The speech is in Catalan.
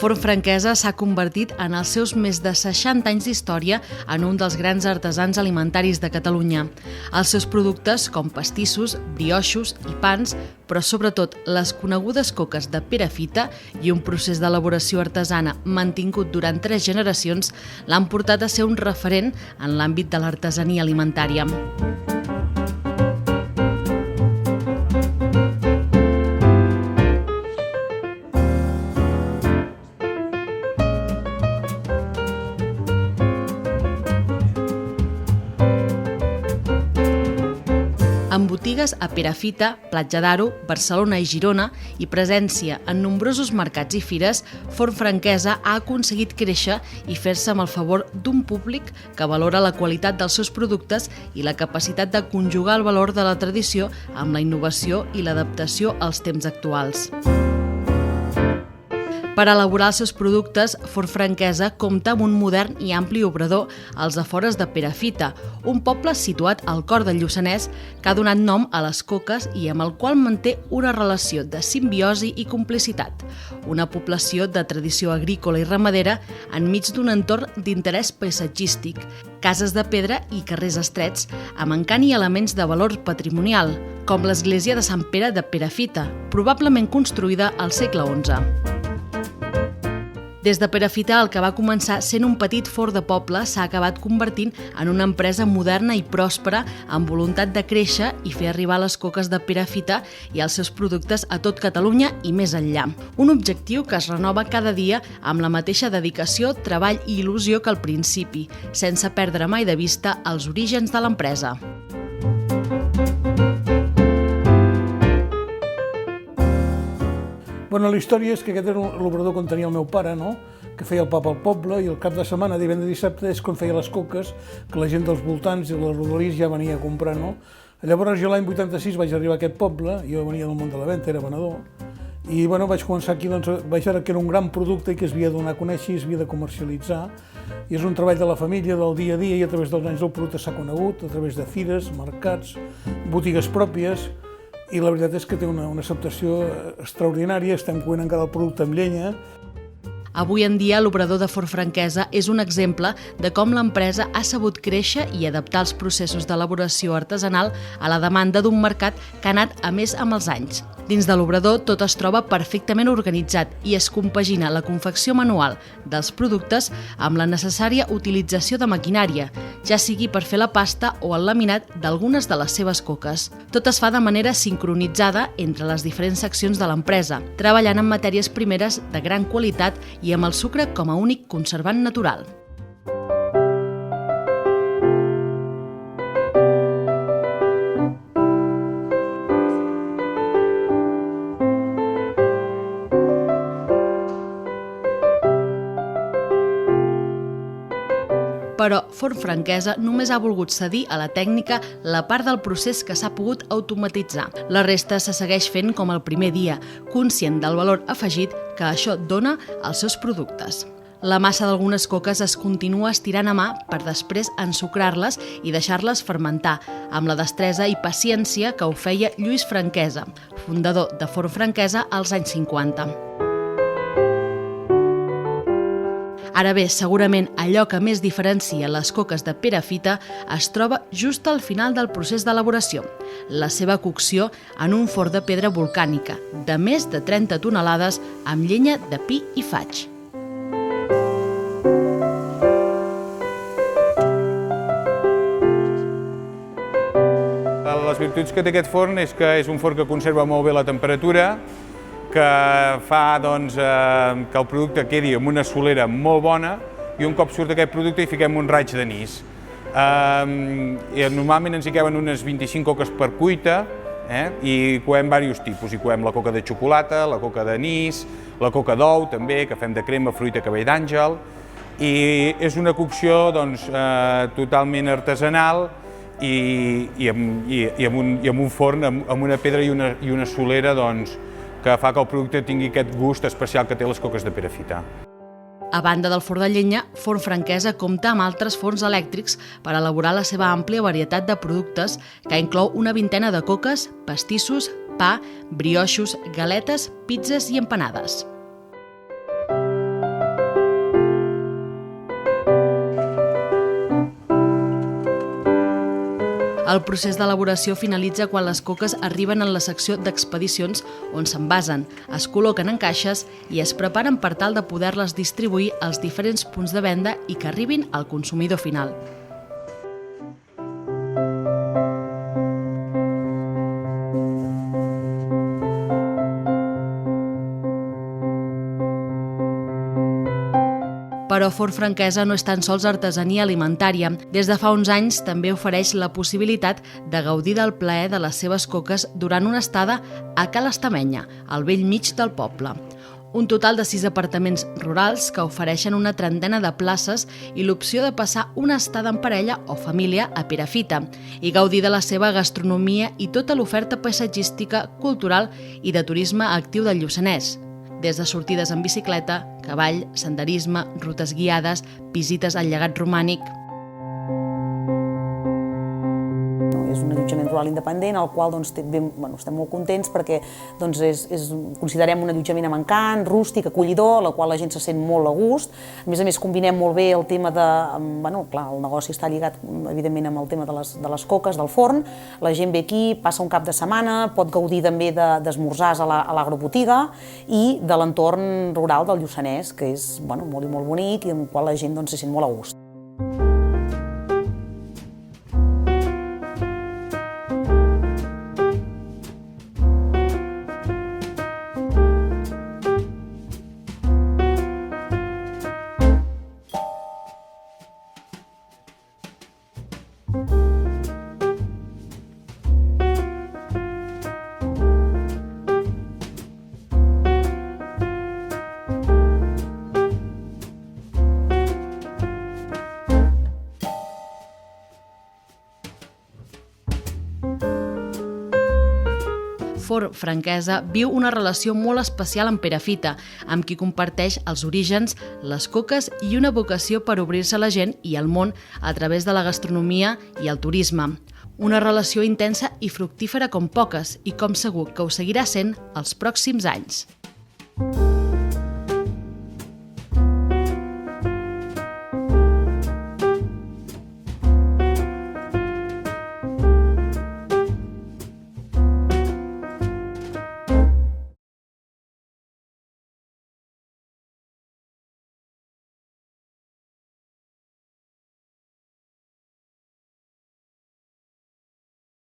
Forn Franquesa s'ha convertit en els seus més de 60 anys d'història en un dels grans artesans alimentaris de Catalunya. Els seus productes, com pastissos, brioixos i pans, però sobretot les conegudes coques de Perafita i un procés d'elaboració artesana mantingut durant 3 generacions, l'han portat a ser un referent en l'àmbit de l'artesania alimentària. Amb botigues a Perafita, Platja d'Aro, Barcelona i Girona i presència en nombrosos mercats i fires, Forn Franquesa ha aconseguit créixer i fer-se amb el favor d'un públic que valora la qualitat dels seus productes i la capacitat de conjugar el valor de la tradició amb la innovació i l'adaptació als temps actuals. Per elaborar els seus productes, Forn Franquesa compta amb un modern i ampli obrador als afores de Perafita, un poble situat al cor del Lluçanès que ha donat nom a les coques i amb el qual manté una relació de simbiosi i complicitat. Una població de tradició agrícola i ramadera enmig d'un entorn d'interès paisatgístic, cases de pedra i carrers estrets, amb encant i elements de valor patrimonial, com l'església de Sant Pere de Perafita, probablement construïda al segle XI. Des de Perafita, el que va començar sent un petit forn de poble s'ha acabat convertint en una empresa moderna i pròspera amb voluntat de créixer i fer arribar les coques de Perafita i els seus productes a tot Catalunya i més enllà. Un objectiu que es renova cada dia amb la mateixa dedicació, treball i il·lusió que al principi, sense perdre mai de vista els orígens de l'empresa. Bueno, la història és que aquest era l'obrador on tenia el meu pare, no? Que feia el pa pel poble i el cap de setmana, divendres i dissabte, és quan feia les coques, que la gent dels voltants i les rodalies ja venia a comprar, no? Llavors jo l'any 86 vaig arribar a aquest poble, jo venia del món de la venta, era venedor, i bueno, vaig començar aquí, doncs, vaig veure que era un gran producte i que es havia de donar a conèixer i es havia de comercialitzar. I és un treball de la família, del dia a dia, i a través dels anys el producte s'ha conegut, a través de fires, mercats, botigues pròpies, i la veritat és que té una acceptació extraordinària, estem coent encara el producte amb llenya. Avui en dia, l'obrador de Forn Franquesa és un exemple de com l'empresa ha sabut créixer i adaptar els processos d'elaboració artesanal a la demanda d'un mercat que ha anat a més amb els anys. Dins de l'obrador tot es troba perfectament organitzat i es compagina la confecció manual dels productes amb la necessària utilització de maquinària, ja sigui per fer la pasta o el laminat d'algunes de les seves coques. Tot es fa de manera sincronitzada entre les diferents seccions de l'empresa, treballant amb matèries primeres de gran qualitat i amb el sucre com a únic conservant natural. Però Forn Franquesa només ha volgut cedir a la tècnica la part del procés que s'ha pogut automatitzar. La resta se segueix fent com el primer dia, conscient del valor afegit que això dona als seus productes. La massa d'algunes coques es continua estirant a mà per després ensucrar-les i deixar-les fermentar, amb la destresa i paciència que ho feia Lluís Franquesa, fundador de Forn Franquesa als anys 50. Ara bé, segurament allò que més diferencia les coques de Perafita es troba just al final del procés d'elaboració, la seva cocció en un forn de pedra volcànica de més de 30 tonelades amb llenya de pi i faig. Les virtuts que té aquest forn és que és un forn que conserva molt bé la temperatura, que fa doncs, que el producte quedi amb una solera molt bona i un cop surt aquest producte hi fiquem un raig d'anís. Normalment ens hi caben unes 25 coques per cuita i coem diversos tipus. Hi coem la coca de xocolata, la coca d'anís, la coca d'ou també, que fem de crema, fruita, cabell d'àngel, i és una cocció doncs, totalment artesanal i amb un forn, amb una pedra i una solera doncs, que fa que el producte tingui aquest gust especial que té les coques de Perafita. A banda del forn de llenya, Forn Franquesa compta amb altres forns elèctrics per elaborar la seva àmplia varietat de productes que inclou una vintena de coques, pastissos, pa, brioixos, galetes, pizzas i empanades. El procés d'elaboració finalitza quan les coques arriben en la secció d'expedicions on s'envasen, es col·loquen en caixes i es preparen per tal de poder-les distribuir als diferents punts de venda i que arribin al consumidor final. Però Forn Franquesa no és tan sols artesania alimentària. Des de fa uns anys també ofereix la possibilitat de gaudir del plaer de les seves coques durant una estada a Ca l'Estamenya, al bell mig del poble. Un total de 6 apartaments rurals que ofereixen una trentena de places i l'opció de passar una estada en parella o família a Perafita i gaudir de la seva gastronomia i tota l'oferta paisatgística, cultural i de turisme actiu del Lluçanès. Des de sortides en bicicleta, cavall, senderisme, rutes guiades, visites al llegat romànic. És un allotjament rural independent, al qual estem molt contents perquè considerem un allotjament amb encant, rústic, acollidor, al qual la gent se sent molt a gust. A més, combinem molt bé el tema de... Clar, el negoci està lligat, evidentment, amb el tema de les coques, del forn. La gent ve aquí, passa un cap de setmana, pot gaudir també d'esmorzars a l'agrobotiga i de l'entorn rural del Lluçanès, que és molt i molt bonic i amb el qual la gent se sent molt a gust. Forn Franquesa viu una relació molt especial amb Perafita, amb qui comparteix els orígens, les coques i una vocació per obrir-se a la gent i al món a través de la gastronomia i el turisme. Una relació intensa i fructífera com poques i com segur que ho seguirà sent els pròxims anys.